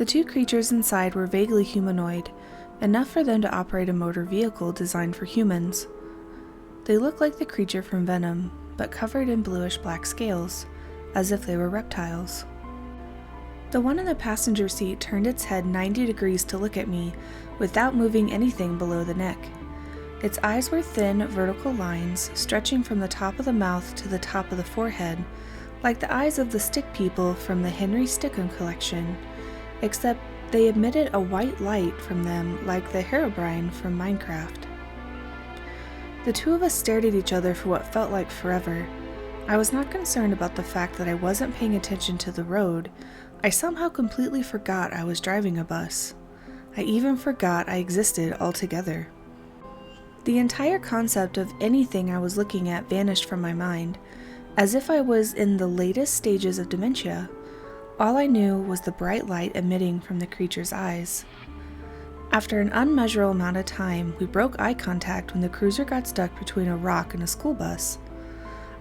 two creatures inside were vaguely humanoid, enough for them to operate a motor vehicle designed for humans. They looked like the creature from Venom, but covered in bluish-black scales, as if they were reptiles. The one in the passenger seat turned its head 90 degrees to look at me, without moving anything below the neck. Its eyes were thin, vertical lines, stretching from the top of the mouth to the top of the forehead, like the eyes of the stick people from the Henry Stickum collection, except they emitted a white light from them like the Herobrine from Minecraft. The two of us stared at each other for what felt like forever. I was not concerned about the fact that I wasn't paying attention to the road. I somehow completely forgot I was driving a bus. I even forgot I existed altogether. The entire concept of anything I was looking at vanished from my mind, as if I was in the latest stages of dementia. All I knew was the bright light emitting from the creature's eyes. After an unmeasurable amount of time, we broke eye contact when the cruiser got stuck between a rock and a school bus.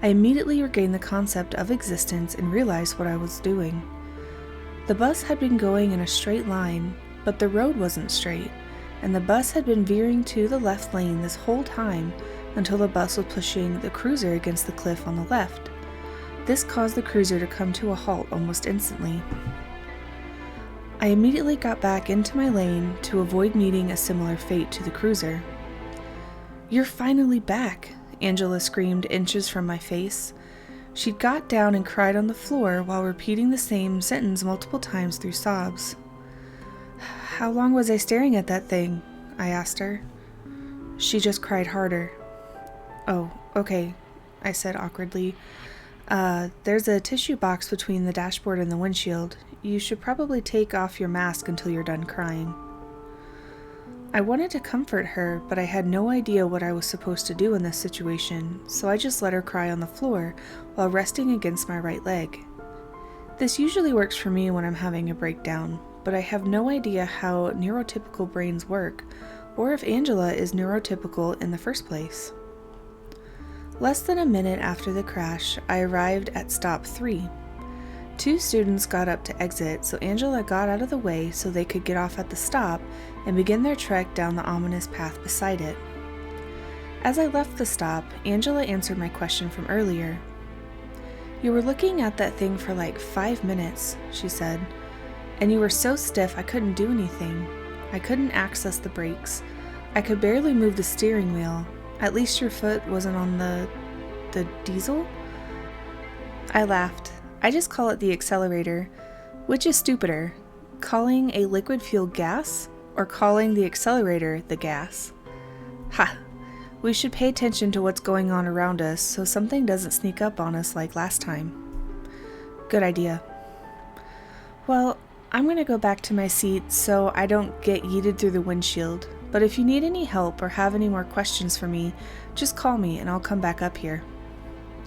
I immediately regained the concept of existence and realized what I was doing. The bus had been going in a straight line, but the road wasn't straight, and the bus had been veering to the left lane this whole time until the bus was pushing the cruiser against the cliff on the left. This caused the cruiser to come to a halt almost instantly. I immediately got back into my lane to avoid meeting a similar fate to the cruiser. "You're finally back," Angela screamed inches from my face. She'd got down and cried on the floor while repeating the same sentence multiple times through sobs. "How long was I staring at that thing?" I asked her. She just cried harder. "Oh, okay," I said awkwardly. There's a tissue box between the dashboard and the windshield. You should probably take off your mask until you're done crying." I wanted to comfort her, but I had no idea what I was supposed to do in this situation, so I just let her cry on the floor while resting against my right leg. This usually works for me when I'm having a breakdown, but I have no idea how neurotypical brains work, or if Angela is neurotypical in the first place. Less than a minute after the crash, I arrived at stop 3. 2 students got up to exit, so Angela got out of the way so they could get off at the stop and begin their trek down the ominous path beside it. As I left the stop, Angela answered my question from earlier. "You were looking at that thing for like 5 minutes," she said, "and you were so stiff I couldn't do anything. I couldn't access the brakes. I could barely move the steering wheel. At least your foot wasn't on the diesel?" I laughed. I just call it the accelerator. Which is stupider, calling a liquid fuel gas or calling the accelerator the gas? Ha! We should pay attention to what's going on around us so something doesn't sneak up on us like last time. Good idea. Well, I'm going to go back to my seat so I don't get yeeted through the windshield, but if you need any help or have any more questions for me, just call me and I'll come back up here.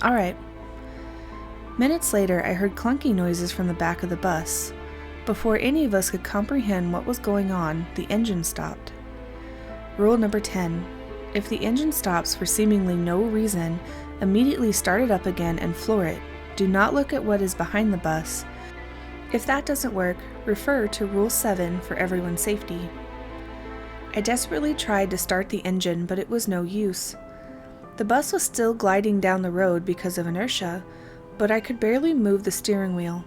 Alright. Minutes later, I heard clunky noises from the back of the bus. Before any of us could comprehend what was going on, the engine stopped. Rule number 10. If the engine stops for seemingly no reason, immediately start it up again and floor it. Do not look at what is behind the bus. If that doesn't work, refer to Rule 7 for everyone's safety. I desperately tried to start the engine, but it was no use. The bus was still gliding down the road because of inertia, but I could barely move the steering wheel.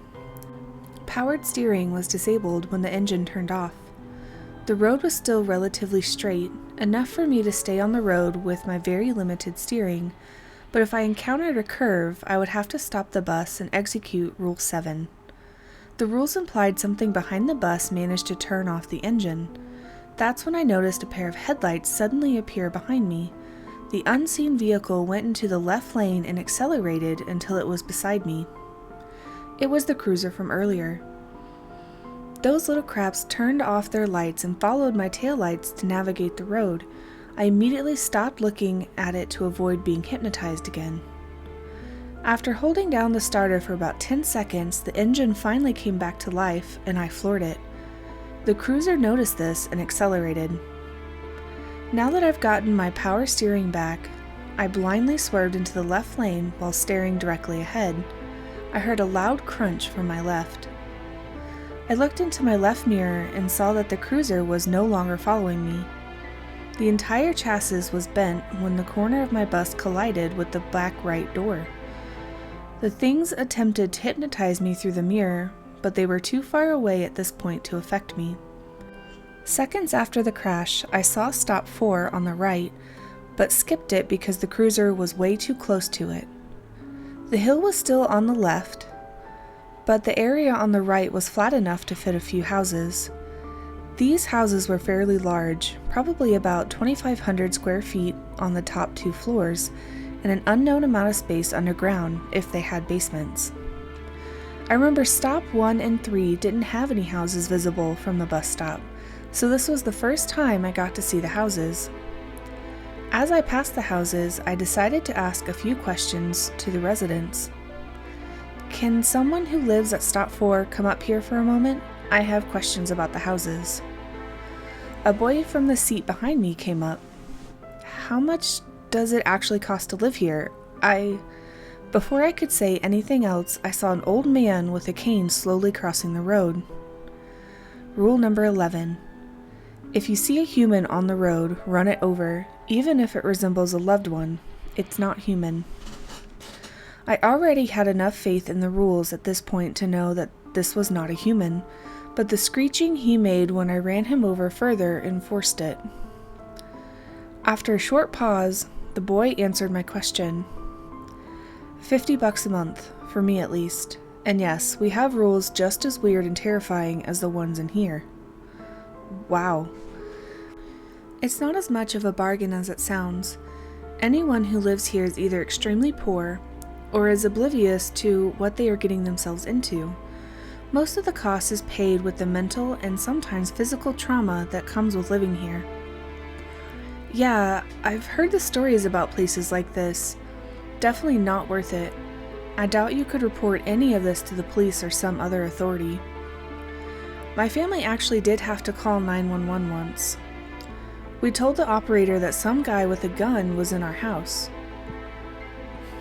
Powered steering was disabled when the engine turned off. The road was still relatively straight, enough for me to stay on the road with my very limited steering, but if I encountered a curve, I would have to stop the bus and execute Rule 7. The rules implied something behind the bus managed to turn off the engine. That's when I noticed a pair of headlights suddenly appear behind me. The unseen vehicle went into the left lane and accelerated until it was beside me. It was the cruiser from earlier. Those little craps turned off their lights and followed my taillights to navigate the road. I immediately stopped looking at it to avoid being hypnotized again. After holding down the starter for about 10 seconds, the engine finally came back to life and I floored it. The cruiser noticed this and accelerated. Now that I've gotten my power steering back, I blindly swerved into the left lane while staring directly ahead. I heard a loud crunch from my left. I looked into my left mirror and saw that the cruiser was no longer following me. The entire chassis was bent when the corner of my bus collided with the back right door. The things attempted to hypnotize me through the mirror, but they were too far away at this point to affect me. Seconds after the crash, I saw stop 4 on the right, but skipped it because the cruiser was way too close to it. The hill was still on the left, but the area on the right was flat enough to fit a few houses. These houses were fairly large, probably about 2,500 square feet on the top 2 floors, and an unknown amount of space underground if they had basements. I remember stop 1 and 3 didn't have any houses visible from the bus stop, so this was the first time I got to see the houses. As I passed the houses, I decided to ask a few questions to the residents. Can someone who lives at stop 4 come up here for a moment? I have questions about the houses. A boy from the seat behind me came up. How much does it actually cost to live here? Before I could say anything else, I saw an old man with a cane slowly crossing the road. Rule number 11. If you see a human on the road, run it over, even if it resembles a loved one. It's not human. I already had enough faith in the rules at this point to know that this was not a human, but the screeching he made when I ran him over further enforced it. After a short pause, the boy answered my question. $50 a month, for me at least. And yes, we have rules just as weird and terrifying as the ones in here. Wow. It's not as much of a bargain as it sounds. Anyone who lives here is either extremely poor or is oblivious to what they are getting themselves into. Most of the cost is paid with the mental and sometimes physical trauma that comes with living here. Yeah, I've heard the stories about places like this. Definitely not worth it. I doubt you could report any of this to the police or some other authority. My family actually did have to call 911 once. We told the operator that some guy with a gun was in our house.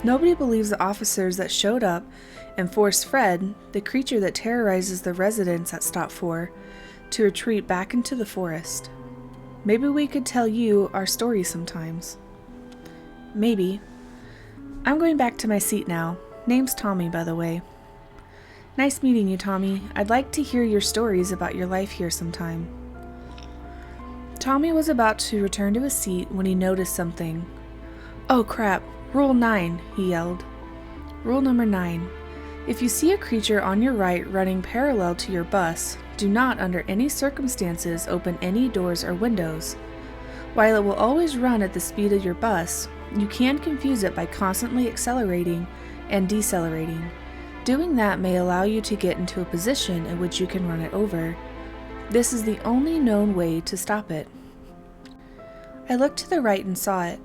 Nobody believes the officers that showed up and forced Fred, the creature that terrorizes the residents at Stop 4, to retreat back into the forest. Maybe we could tell you our story sometimes. Maybe. I'm going back to my seat now. Name's Tommy, by the way. Nice meeting you, Tommy. I'd like to hear your stories about your life here sometime. Tommy was about to return to his seat when he noticed something. Oh crap, Rule 9, he yelled. Rule number 9. If you see a creature on your right running parallel to your bus, do not under any circumstances open any doors or windows. While it will always run at the speed of your bus, you can confuse it by constantly accelerating and decelerating. Doing that may allow you to get into a position in which you can run it over. This is the only known way to stop it. I looked to the right and saw it.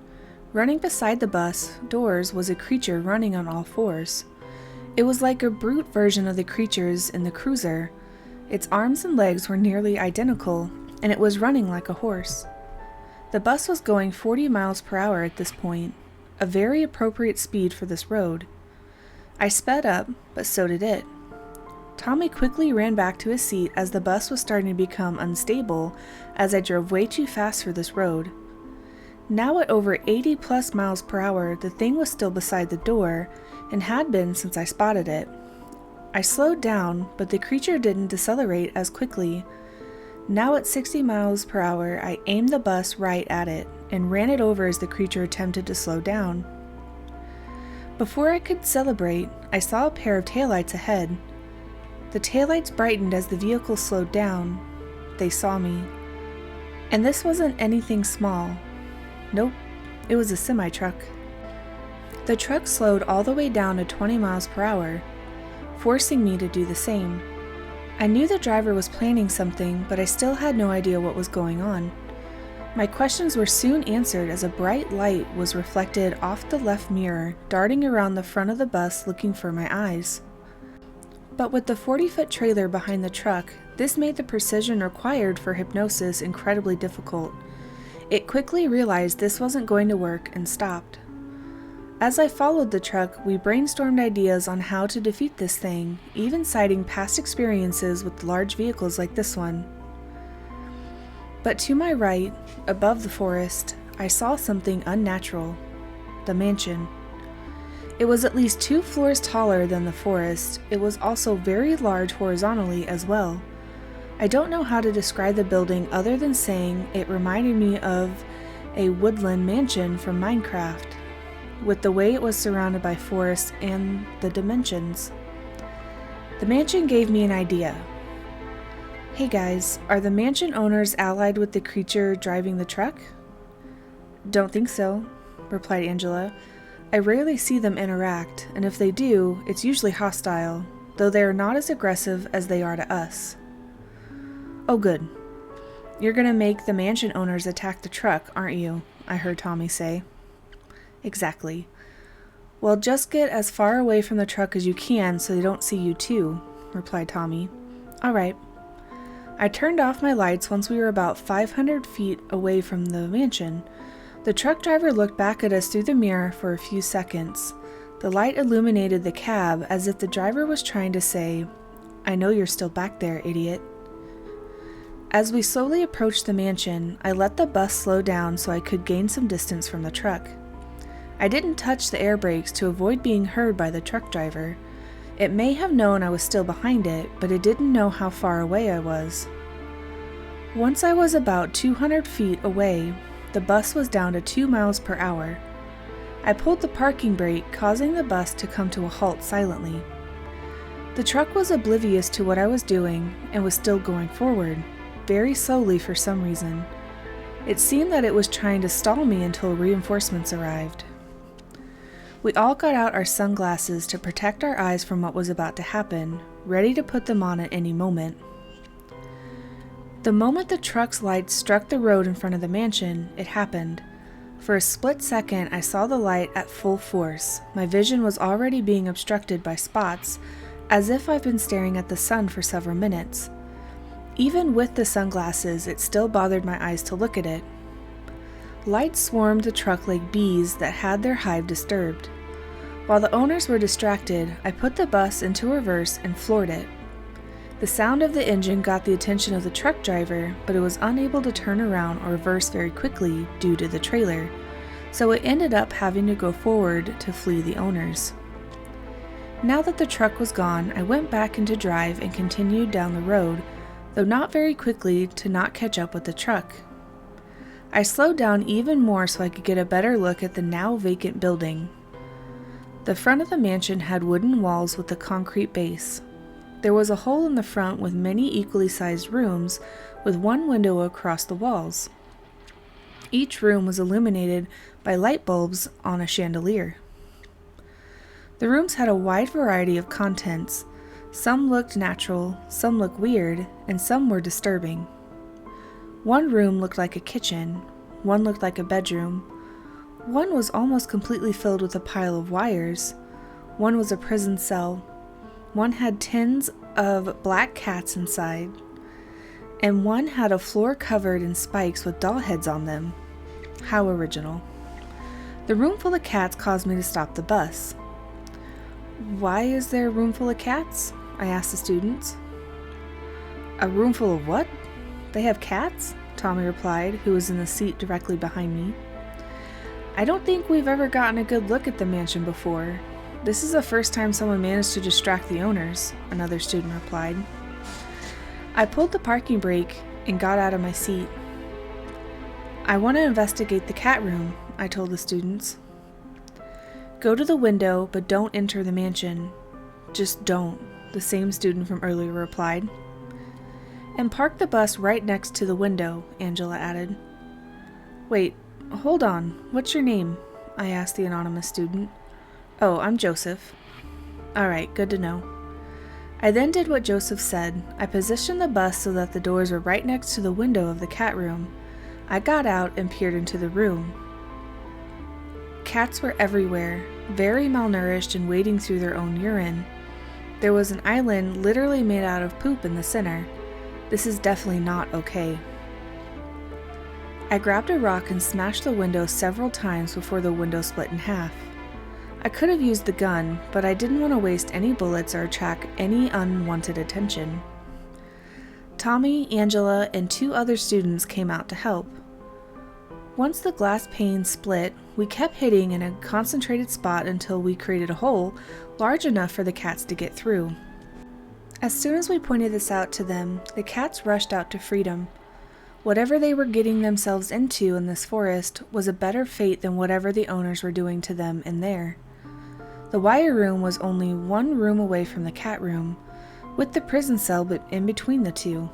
Running beside the bus doors was a creature running on all fours. It was like a brute version of the creatures in the cruiser. Its arms and legs were nearly identical, and it was running like a horse. The bus was going 40 miles per hour at this point, a very appropriate speed for this road. I sped up, but so did it. Tommy quickly ran back to his seat as the bus was starting to become unstable as I drove way too fast for this road. Now at over 80 plus miles per hour, the thing was still beside the door and had been since I spotted it. I slowed down, but the creature didn't decelerate as quickly. Now at 60 miles per hour, I aimed the bus right at it and ran it over as the creature attempted to slow down. Before I could celebrate, I saw a pair of taillights ahead. The taillights brightened as the vehicle slowed down. They saw me. And this wasn't anything small. Nope, it was a semi-truck. The truck slowed all the way down to 20 miles per hour, forcing me to do the same. I knew the driver was planning something, but I still had no idea what was going on. My questions were soon answered as a bright light was reflected off the left mirror, darting around the front of the bus looking for my eyes. But with the 40-foot trailer behind the truck, this made the precision required for hypnosis incredibly difficult. It quickly realized this wasn't going to work and stopped. As I followed the truck, we brainstormed ideas on how to defeat this thing, even citing past experiences with large vehicles like this one. But to my right, above the forest, I saw something unnatural. The mansion. It was at least 2 floors taller than the forest. It was also very large horizontally as well. I don't know how to describe the building other than saying it reminded me of a woodland mansion from Minecraft, with the way it was surrounded by forests and the dimensions. The mansion gave me an idea. Hey guys, are the mansion owners allied with the creature driving the truck? Don't think so, replied Angela. I rarely see them interact, and if they do, it's usually hostile, though they are not as aggressive as they are to us. Oh good. You're gonna make the mansion owners attack the truck, aren't you? I heard Tommy say. Exactly. Well, just get as far away from the truck as you can so they don't see you too, replied Tommy. All right. I turned off my lights once we were about 500 feet away from the mansion. The truck driver looked back at us through the mirror for a few seconds. The light illuminated the cab as if the driver was trying to say, I know you're still back there, idiot. As we slowly approached the mansion, I let the bus slow down so I could gain some distance from the truck. I didn't touch the air brakes to avoid being heard by the truck driver. It may have known I was still behind it, but it didn't know how far away I was. Once I was about 200 feet away, the bus was down to 2 miles per hour. I pulled the parking brake, causing the bus to come to a halt silently. The truck was oblivious to what I was doing and was still going forward, very slowly for some reason. It seemed that it was trying to stall me until reinforcements arrived. We all got out our sunglasses to protect our eyes from what was about to happen, ready to put them on at any moment. The moment the truck's lights struck the road in front of the mansion, it happened. For a split second, I saw the light at full force. My vision was already being obstructed by spots, as if I've been staring at the sun for several minutes. Even with the sunglasses, it still bothered my eyes to look at it. Lights swarmed the truck like bees that had their hive disturbed. While the owners were distracted, I put the bus into reverse and floored it. The sound of the engine got the attention of the truck driver, but it was unable to turn around or reverse very quickly due to the trailer, so it ended up having to go forward to flee the owners. Now that the truck was gone, I went back into drive and continued down the road, though not very quickly to not catch up with the truck. I slowed down even more so I could get a better look at the now vacant building. The front of the mansion had wooden walls with a concrete base. There was a hole in the front with many equally sized rooms, with one window across the walls. Each room was illuminated by light bulbs on a chandelier. The rooms had a wide variety of contents. Some looked natural, some looked weird, and some were disturbing. One room looked like a kitchen, one looked like a bedroom. One was almost completely filled with a pile of wires. One was a prison cell. One had tins of black cats inside. And one had a floor covered in spikes with doll heads on them. How original. The room full of cats caused me to stop the bus. Why is there a room full of cats? I asked the students. A room full of what? They have cats? Tommy replied, who was in the seat directly behind me. I don't think we've ever gotten a good look at the mansion before. This is the first time someone managed to distract the owners, another student replied. I pulled the parking brake and got out of my seat. I want to investigate the cat room, I told the students. Go to the window, but don't enter the mansion. Just don't, the same student from earlier replied. And park the bus right next to the window, Angela added. Wait, hold on, what's your name? I asked the anonymous student. Oh, I'm Joseph. Alright, good to know. I then did what Joseph said. I positioned the bus so that the doors were right next to the window of the cat room. I got out and peered into the room. Cats were everywhere, very malnourished and wading through their own urine. There was an island literally made out of poop in the center. This is definitely not okay. I grabbed a rock and smashed the window several times before the window split in half. I could have used the gun, but I didn't want to waste any bullets or attract any unwanted attention. Tommy, Angela, and 2 other students came out to help. Once the glass pane split, we kept hitting in a concentrated spot until we created a hole large enough for the cats to get through. As soon as we pointed this out to them, the cats rushed out to freedom. Whatever they were getting themselves into in this forest was a better fate than whatever the owners were doing to them in there. The wire room was only 1 room away from the cat room, with the prison cell in between the 2.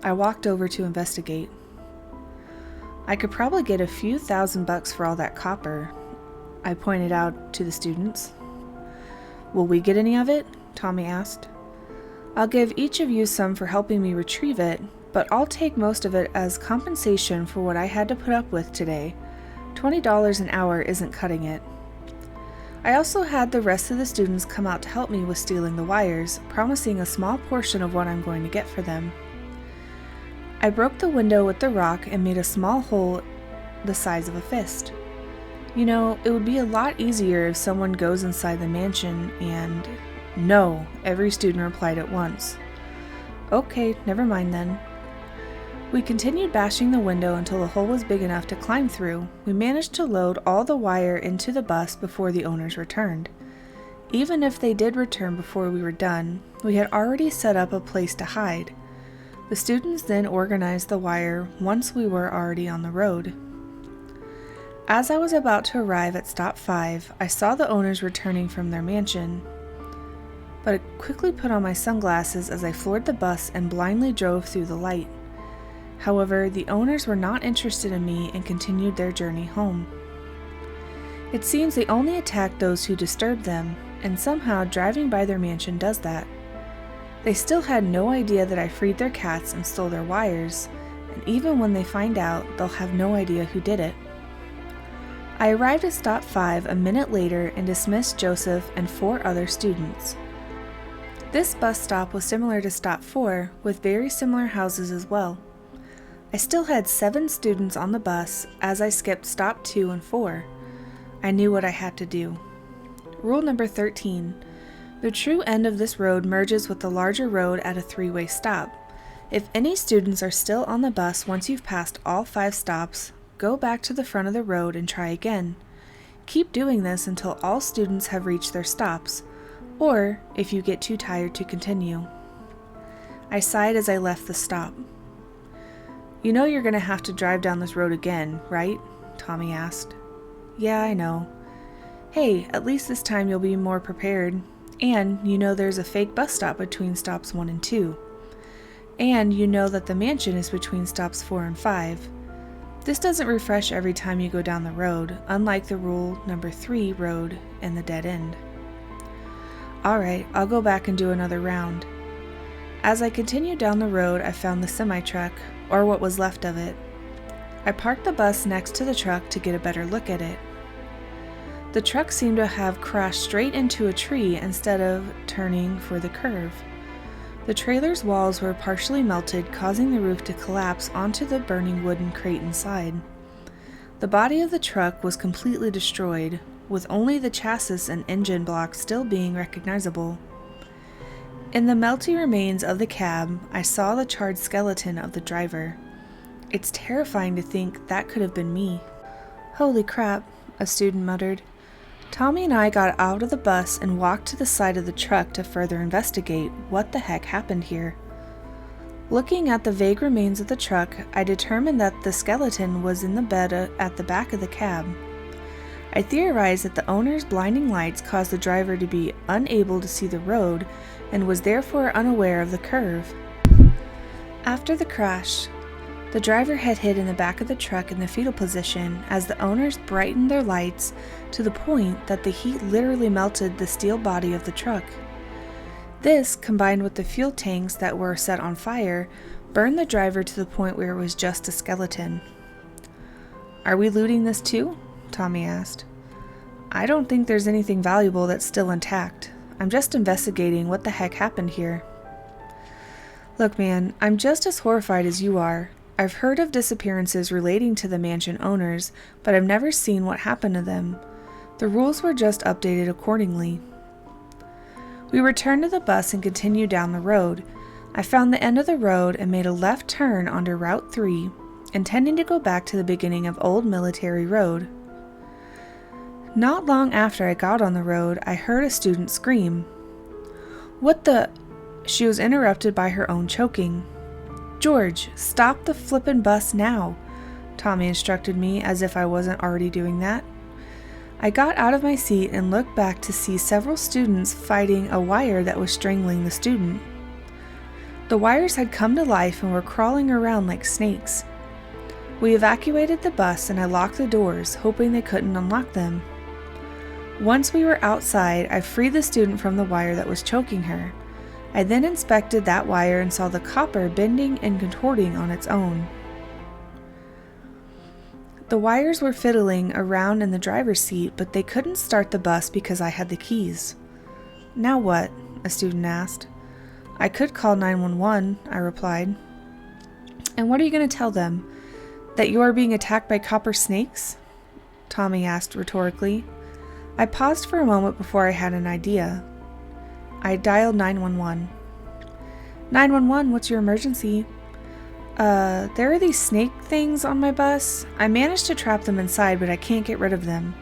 I walked over to investigate. I could probably get a few $1,000 for all that copper, I pointed out to the students. Will we get any of it? Tommy asked. I'll give each of you some for helping me retrieve it, but I'll take most of it as compensation for what I had to put up with today. $20 an hour isn't cutting it. I also had the rest of the students come out to help me with stealing the wires, promising a small portion of what I'm going to get for them. I broke the window with the rock and made a small hole the size of a fist. You know, it would be a lot easier if someone goes inside the mansion and... No, every student replied at once. Okay, never mind then. We continued bashing the window until the hole was big enough to climb through. We managed to load all the wire into the bus before the owners returned. Even if they did return before we were done, we had already set up a place to hide. The students then organized the wire once we were already on the road. As I was about to arrive at stop 5, I saw the owners returning from their mansion, but I quickly put on my sunglasses as I floored the bus and blindly drove through the light. However, the owners were not interested in me and continued their journey home. It seems they only attack those who disturb them, and somehow driving by their mansion does that. They still had no idea that I freed their cats and stole their wires, and even when they find out, they'll have no idea who did it. I arrived at stop 5 a minute later and dismissed Joseph and 4 other students. This bus stop was similar to stop 4, with very similar houses as well. I still had 7 students on the bus as I skipped stop 2 and 4. I knew what I had to do. Rule number 13. The true end of this road merges with the larger road at a 3-way stop. If any students are still on the bus once you've passed all 5 stops, go back to the front of the road and try again. Keep doing this until all students have reached their stops, or if you get too tired to continue. I sighed as I left the stop. You know you're going to have to drive down this road again, right? Tommy asked. Yeah, I know. Hey, at least this time you'll be more prepared. And you know there's a fake bus stop between stops 1 and 2. And you know that the mansion is between stops 4 and 5. This doesn't refresh every time you go down the road, unlike the rule number 3 road and the dead end. Alright, I'll go back and do another round. As I continued down the road, I found the semi-truck, or what was left of it. I parked the bus next to the truck to get a better look at it. The truck seemed to have crashed straight into a tree instead of turning for the curve. The trailer's walls were partially melted, causing the roof to collapse onto the burning wooden crate inside. The body of the truck was completely destroyed, with only the chassis and engine blocks still being recognizable. In the melty remains of the cab, I saw the charred skeleton of the driver. It's terrifying to think that could have been me. Holy crap, a student muttered. Tommy and I got out of the bus and walked to the side of the truck to further investigate what the heck happened here. Looking at the vague remains of the truck, I determined that the skeleton was in the bed at the back of the cab. I theorized that the owner's blinding lights caused the driver to be unable to see the road and was therefore unaware of the curve. After the crash, the driver had hid in the back of the truck in the fetal position as the owners brightened their lights to the point that the heat literally melted the steel body of the truck. This, combined with the fuel tanks that were set on fire, burned the driver to the point where it was just a skeleton. Are we looting this too? Tommy asked. I don't think there's anything valuable that's still intact. I'm just investigating what the heck happened here. Look man, I'm just as horrified as you are. I've heard of disappearances relating to the mansion owners, but I've never seen what happened to them. The rules were just updated accordingly. We returned to the bus and continued down the road. I found the end of the road and made a left turn onto Route 3, intending to go back to the beginning of Old Military Road. Not long after I got on the road, I heard a student scream. "What the—" She was interrupted by her own choking. "George, stop the flippin' bus now," Tommy instructed me as if I wasn't already doing that. I got out of my seat and looked back to see several students fighting a wire that was strangling the student. The wires had come to life and were crawling around like snakes. We evacuated the bus and I locked the doors, hoping they couldn't unlock them. Once we were outside, I freed the student from the wire that was choking her. I then inspected that wire and saw the copper bending and contorting on its own. The wires were fiddling around in the driver's seat, but they couldn't start the bus because I had the keys. "Now what?" a student asked. "I could call 911, I replied. "And what are you going to tell them? That you are being attacked by copper snakes?" Tommy asked rhetorically. I paused for a moment before I had an idea. I dialed 911. "911, what's your emergency?" There are these snake things on my bus. I managed to trap them inside, but I can't get rid of them."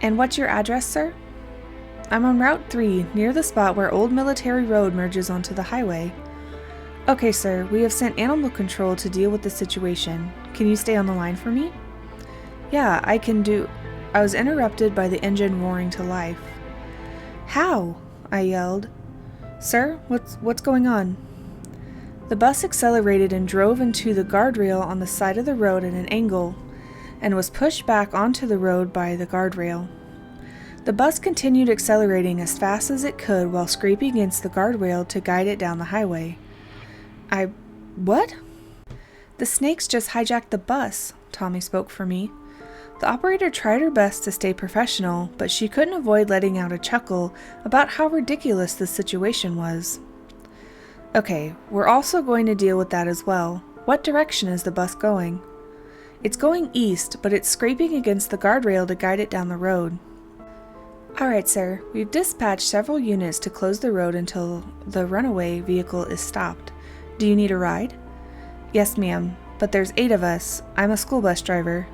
"And what's your address, sir?" "I'm on Route 3, near the spot where Old Military Road merges onto the highway." "Okay, sir, we have sent animal control to deal with the situation. Can you stay on the line for me?" "Yeah, I can do—" I was interrupted by the engine roaring to life. "How?" I yelled. "Sir, what's going on?" The bus accelerated and drove into the guardrail on the side of the road at an angle, and was pushed back onto the road by the guardrail. The bus continued accelerating as fast as it could while scraping against the guardrail to guide it down the highway. What? "The snakes just hijacked the bus," Tommy spoke for me. The operator tried her best to stay professional, but she couldn't avoid letting out a chuckle about how ridiculous the situation was. "Okay, we're also going to deal with that as well. What direction is the bus going?" "It's going east, but it's scraping against the guardrail to guide it down the road." "Alright, sir. We've dispatched several units to close the road until the runaway vehicle is stopped. Do you need a ride?" "Yes, ma'am, but there's 8 of us. I'm a school bus driver."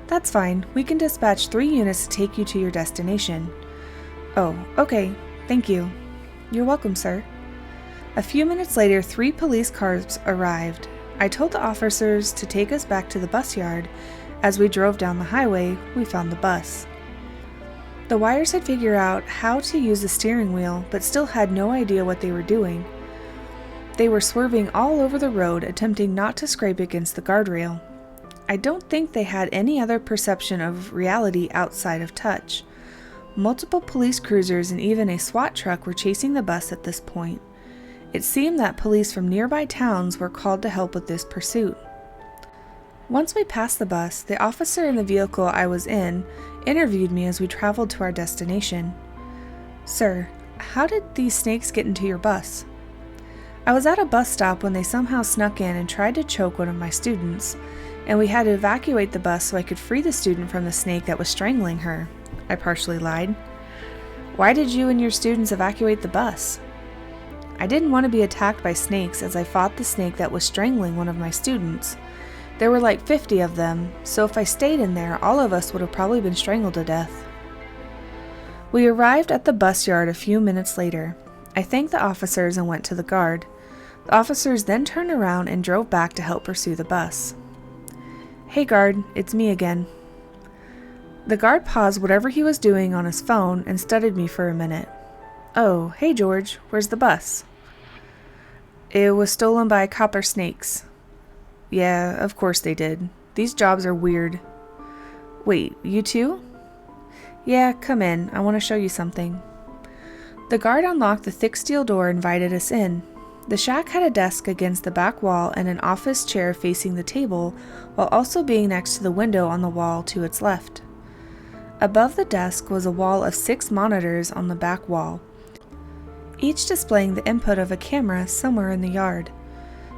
"That's fine. We can dispatch 3 units to take you to your destination." "Oh, okay. Thank you." "You're welcome, sir." A few minutes later, 3 police cars arrived. I told the officers to take us back to the bus yard. As we drove down the highway, we found the bus. The wires had figured out how to use the steering wheel, but still had no idea what they were doing. They were swerving all over the road, attempting not to scrape against the guardrail. I don't think they had any other perception of reality outside of touch. Multiple police cruisers and even a SWAT truck were chasing the bus at this point. It seemed that police from nearby towns were called to help with this pursuit. Once we passed the bus, the officer in the vehicle I was in interviewed me as we traveled to our destination. "Sir, how did these snakes get into your bus?" "I was at a bus stop when they somehow snuck in and tried to choke one of my students, and we had to evacuate the bus so I could free the student from the snake that was strangling her," I partially lied. "Why did you and your students evacuate the bus?" "I didn't want to be attacked by snakes as I fought the snake that was strangling one of my students. There were like 50 of them, so if I stayed in there, all of us would have probably been strangled to death." We arrived at the bus yard a few minutes later. I thanked the officers and went to the guard. The officers then turned around and drove back to help pursue the bus. "Hey guard, it's me again." The guard paused whatever he was doing on his phone and studied me for a minute. "Oh, hey George, where's the bus?" "It was stolen by copper snakes." "Yeah, of course they did. These jobs are weird." "Wait, you too?" "Yeah, come in. I want to show you something." The guard unlocked the thick steel door and invited us in. The shack had a desk against the back wall and an office chair facing the table, while also being next to the window on the wall to its left. Above the desk was a wall of 6 monitors on the back wall, each displaying the input of a camera somewhere in the yard.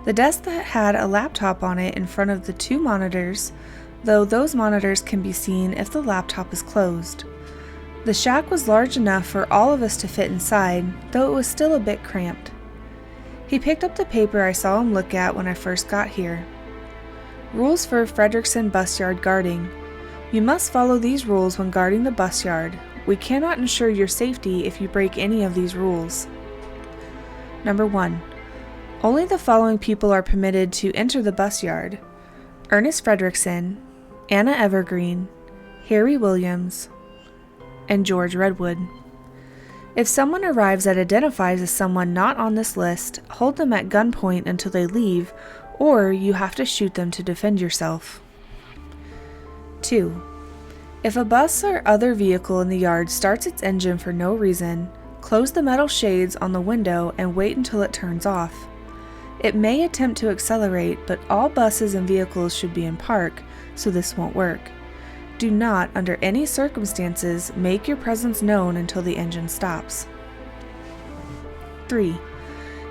The desk that had a laptop on it in front of the 2 monitors, though those monitors can be seen if the laptop is closed. The shack was large enough for all of us to fit inside, though it was still a bit cramped. He picked up the paper I saw him look at when I first got here. Rules for Frederickson Bus Yard Guarding. You must follow these rules when guarding the bus yard. We cannot ensure your safety if you break any of these rules. Number 1. Only the following people are permitted to enter the bus yard: Ernest Frederickson, Anna Evergreen, Harry Williams, and George Redwood. If someone arrives that identifies as someone not on this list, hold them at gunpoint until they leave, or you have to shoot them to defend yourself. 2. If a bus or other vehicle in the yard starts its engine for no reason, close the metal shades on the window and wait until it turns off. It may attempt to accelerate, but all buses and vehicles should be in park, so this won't work. Do not, under any circumstances, make your presence known until the engine stops. 3.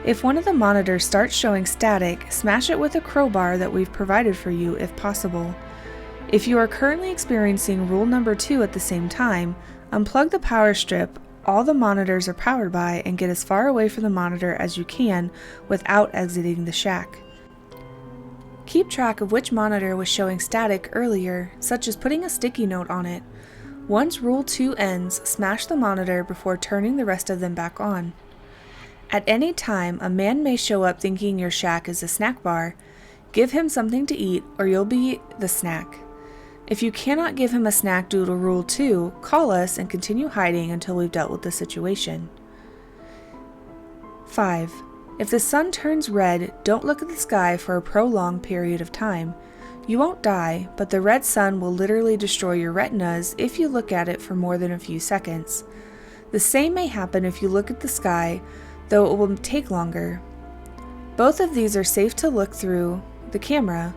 If one of the monitors starts showing static, smash it with a crowbar that we've provided for you if possible. If you are currently experiencing rule number 2 at the same time, unplug the power strip all the monitors are powered by and get as far away from the monitor as you can without exiting the shack. Keep track of which monitor was showing static earlier, such as putting a sticky note on it. Once Rule 2 ends, smash the monitor before turning the rest of them back on. At any time, a man may show up thinking your shack is a snack bar. Give him something to eat or you'll be the snack. If you cannot give him a snack due to Rule 2, call us and continue hiding until we've dealt with the situation. 5. If the sun turns red, don't look at the sky for a prolonged period of time. You won't die, but the red sun will literally destroy your retinas if you look at it for more than a few seconds. The same may happen if you look at the sky, though it will take longer. Both of these are safe to look through the camera,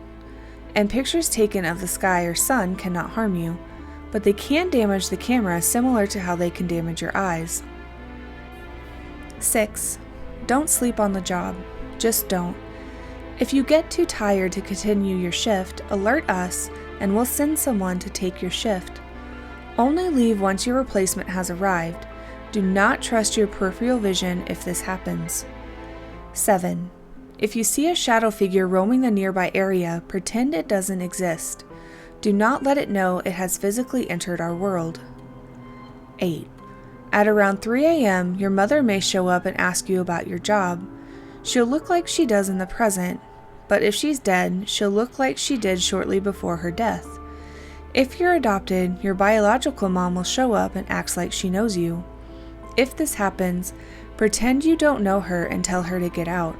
and pictures taken of the sky or sun cannot harm you, but they can damage the camera similar to how they can damage your eyes. 6. Don't sleep on the job. Just don't. If you get too tired to continue your shift, alert us and we'll send someone to take your shift. Only leave once your replacement has arrived. Do not trust your peripheral vision if this happens. 7. If you see a shadow figure roaming the nearby area, pretend it doesn't exist. Do not let it know it has physically entered our world. 8. At around 3 a.m., your mother may show up and ask you about your job. She'll look like she does in the present, but if she's dead, she'll look like she did shortly before her death. If you're adopted, your biological mom will show up and acts like she knows you. If this happens, pretend you don't know her and tell her to get out.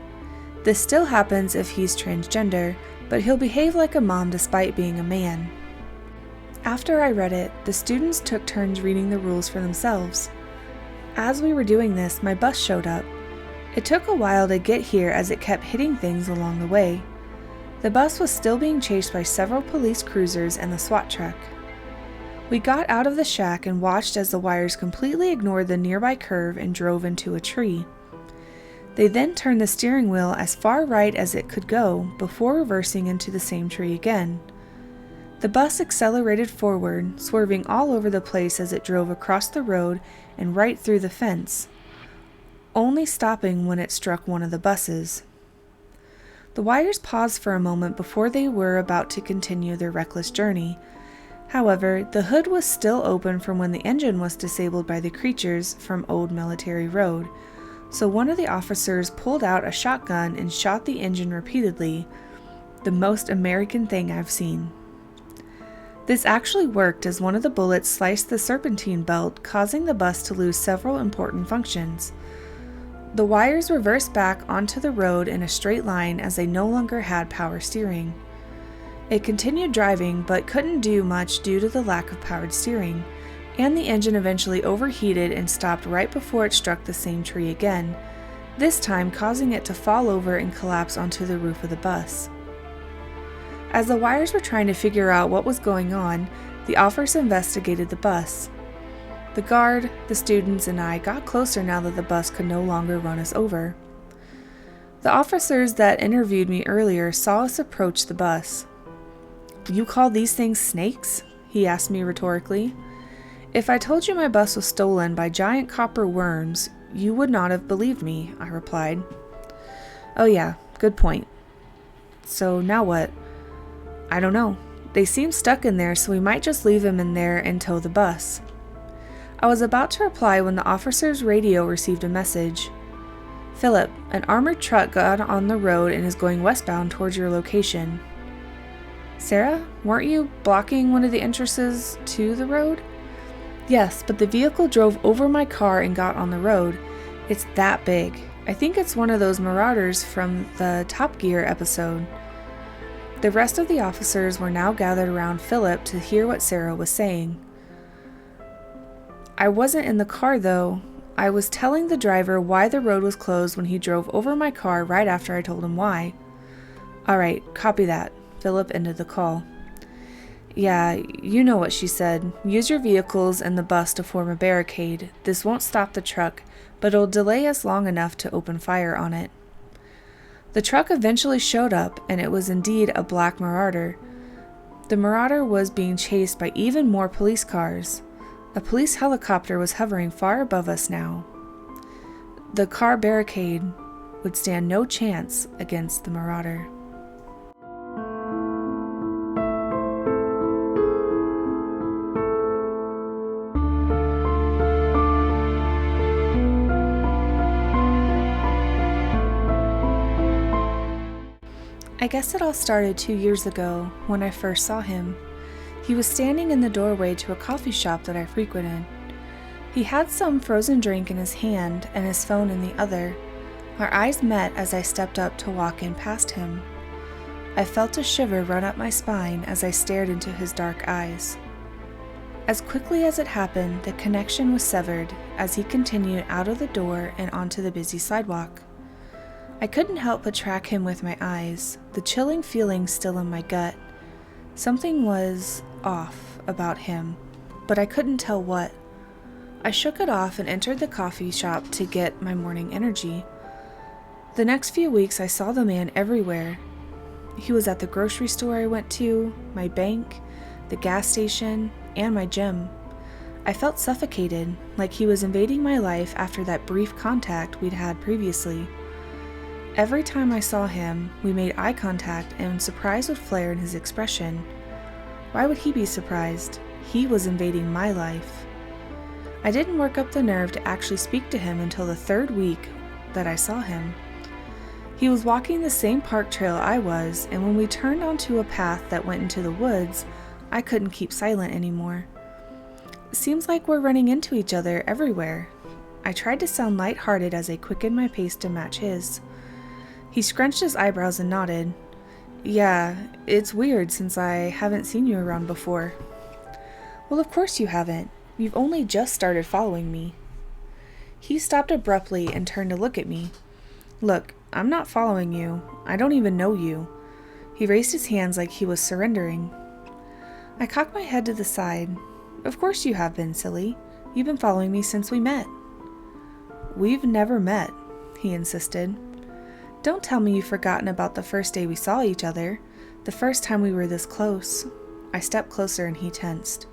This still happens if he's transgender, but he'll behave like a mom despite being a man. After I read it, the students took turns reading the rules for themselves. As we were doing this, my bus showed up. It took a while to get here as it kept hitting things along the way. The bus was still being chased by several police cruisers and the SWAT truck. We got out of the shack and watched as the wires completely ignored the nearby curve and drove into a tree. They then turned the steering wheel as far right as it could go before reversing into the same tree again. The bus accelerated forward, swerving all over the place as it drove across the road and right through the fence, only stopping when it struck one of the buses. The wires paused for a moment before they were about to continue their reckless journey. However, the hood was still open from when the engine was disabled by the creatures from Old Military Road, so one of the officers pulled out a shotgun and shot the engine repeatedly, the most American thing I've seen. This actually worked as one of the bullets sliced the serpentine belt, causing the bus to lose several important functions. The wires reversed back onto the road in a straight line as they no longer had power steering. It continued driving but couldn't do much due to the lack of powered steering, and the engine eventually overheated and stopped right before it struck the same tree again, this time causing it to fall over and collapse onto the roof of the bus. As the wires were trying to figure out what was going on, the officers investigated the bus. The guard, the students, and I got closer now that the bus could no longer run us over. The officers that interviewed me earlier saw us approach the bus. You call these things snakes? He asked me rhetorically. If I told you my bus was stolen by giant copper worms, you would not have believed me, I replied. Oh yeah, good point. So now what? I don't know. They seem stuck in there, so we might just leave them in there and tow the bus. I was about to reply when the officer's radio received a message. Philip, an armored truck got on the road and is going westbound towards your location. Sarah, weren't you blocking one of the entrances to the road? Yes, but the vehicle drove over my car and got on the road. It's that big. I think it's one of those marauders from the Top Gear episode. The rest of the officers were now gathered around Philip to hear what Sarah was saying. I wasn't in the car though. I was telling the driver why the road was closed when he drove over my car right after I told him why. Alright, copy that. Philip ended the call. Yeah, you know what she said. Use your vehicles and the bus to form a barricade. This won't stop the truck, but it'll delay us long enough to open fire on it. The truck eventually showed up, and it was indeed a black marauder. The marauder was being chased by even more police cars. A police helicopter was hovering far above us now. The car barricade would stand no chance against the marauder. I guess it all started 2 years ago when I first saw him. He was standing in the doorway to a coffee shop that I frequented. He had some frozen drink in his hand and his phone in the other. Our eyes met as I stepped up to walk in past him. I felt a shiver run up my spine as I stared into his dark eyes. As quickly as it happened, the connection was severed as he continued out of the door and onto the busy sidewalk. I couldn't help but track him with my eyes, the chilling feeling still in my gut. Something was off about him, but I couldn't tell what. I shook it off and entered the coffee shop to get my morning energy. The next few weeks I saw the man everywhere. He was at the grocery store I went to, my bank, the gas station, and my gym. I felt suffocated, like he was invading my life after that brief contact we'd had previously. Every time I saw him, we made eye contact and surprise would flare in his expression. Why would he be surprised? He was invading my life. I didn't work up the nerve to actually speak to him until the 3rd week that I saw him. He was walking the same park trail I was, and when we turned onto a path that went into the woods, I couldn't keep silent anymore. It seems like we're running into each other everywhere. I tried to sound lighthearted as I quickened my pace to match his. He scrunched his eyebrows and nodded. Yeah, it's weird since I haven't seen you around before. Well, of course you haven't. You've only just started following me. He stopped abruptly and turned to look at me. Look, I'm not following you. I don't even know you. He raised his hands like he was surrendering. I cocked my head to the side. Of course you have been, silly. You've been following me since we met. We've never met, he insisted. Don't tell me you've forgotten about the first day we saw each other, the first time we were this close. I stepped closer and he tensed.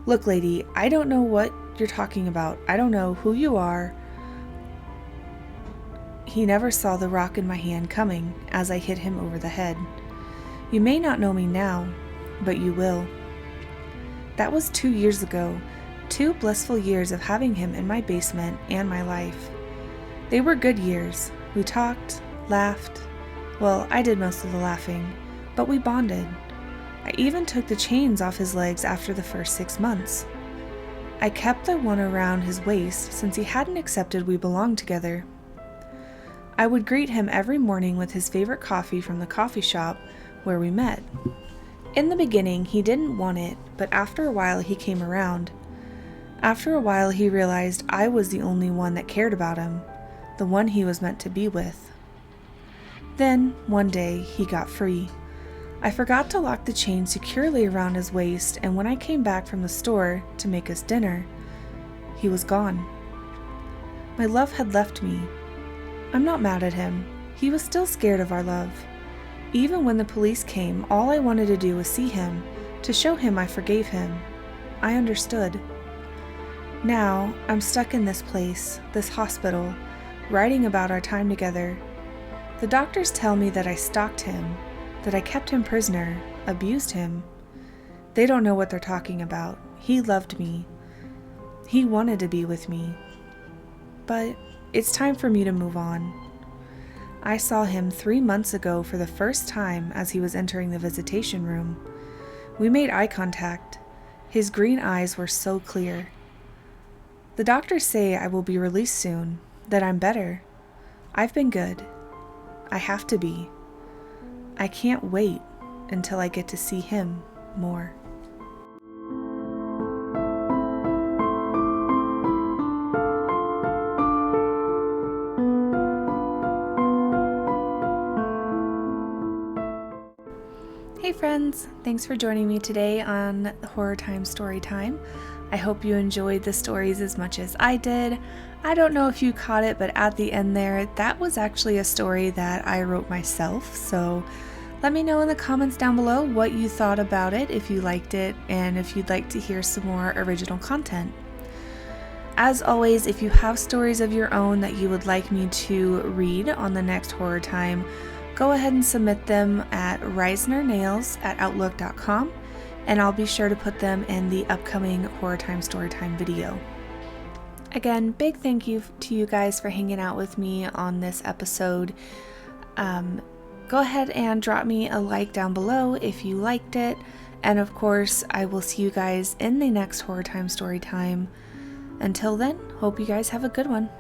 Look, lady, I don't know what you're talking about. I don't know who you are. He never saw the rock in my hand coming as I hit him over the head. You may not know me now, but you will. That was 2 years ago, 2 blissful years of having him in my basement and my life. They were good years. We talked, laughed. Well, I did most of the laughing, but we bonded. I even took the chains off his legs after the first 6 months. I kept the one around his waist since he hadn't accepted we belonged together. I would greet him every morning with his favorite coffee from the coffee shop where we met. In the beginning, he didn't want it, but after a while he came around. After a while he realized I was the only one that cared about him, the one he was meant to be with. Then, one day, he got free. I forgot to lock the chain securely around his waist, and when I came back from the store to make us dinner, he was gone. My love had left me. I'm not mad at him. He was still scared of our love. Even when the police came, all I wanted to do was see him, to show him I forgave him. I understood. Now, I'm stuck in this place, this hospital, writing about our time together. The doctors tell me that I stalked him, that I kept him prisoner, abused him. They don't know what they're talking about. He loved me. He wanted to be with me. But it's time for me to move on. I saw him 3 months ago for the first time as he was entering the visitation room. We made eye contact. His green eyes were so clear. The doctors say I will be released soon, that I'm better. I've been good. I have to be. I can't wait until I get to see him more. Hey friends, thanks for joining me today on Horror Time Story Time. I hope you enjoyed the stories as much as I did. I don't know if you caught it, but at the end there, that was actually a story that I wrote myself, so let me know in the comments down below what you thought about it, if you liked it, and if you'd like to hear some more original content. As always, if you have stories of your own that you would like me to read on the next Horror Time, go ahead and submit them at reisnernails@outlook.com, and I'll be sure to put them in the upcoming Horror Time Storytime video. Again, big thank you to you guys for hanging out with me on this episode. Go ahead and drop me a like down below if you liked it, and of course, I will see you guys in the next Horror Time Storytime. Until then, hope you guys have a good one.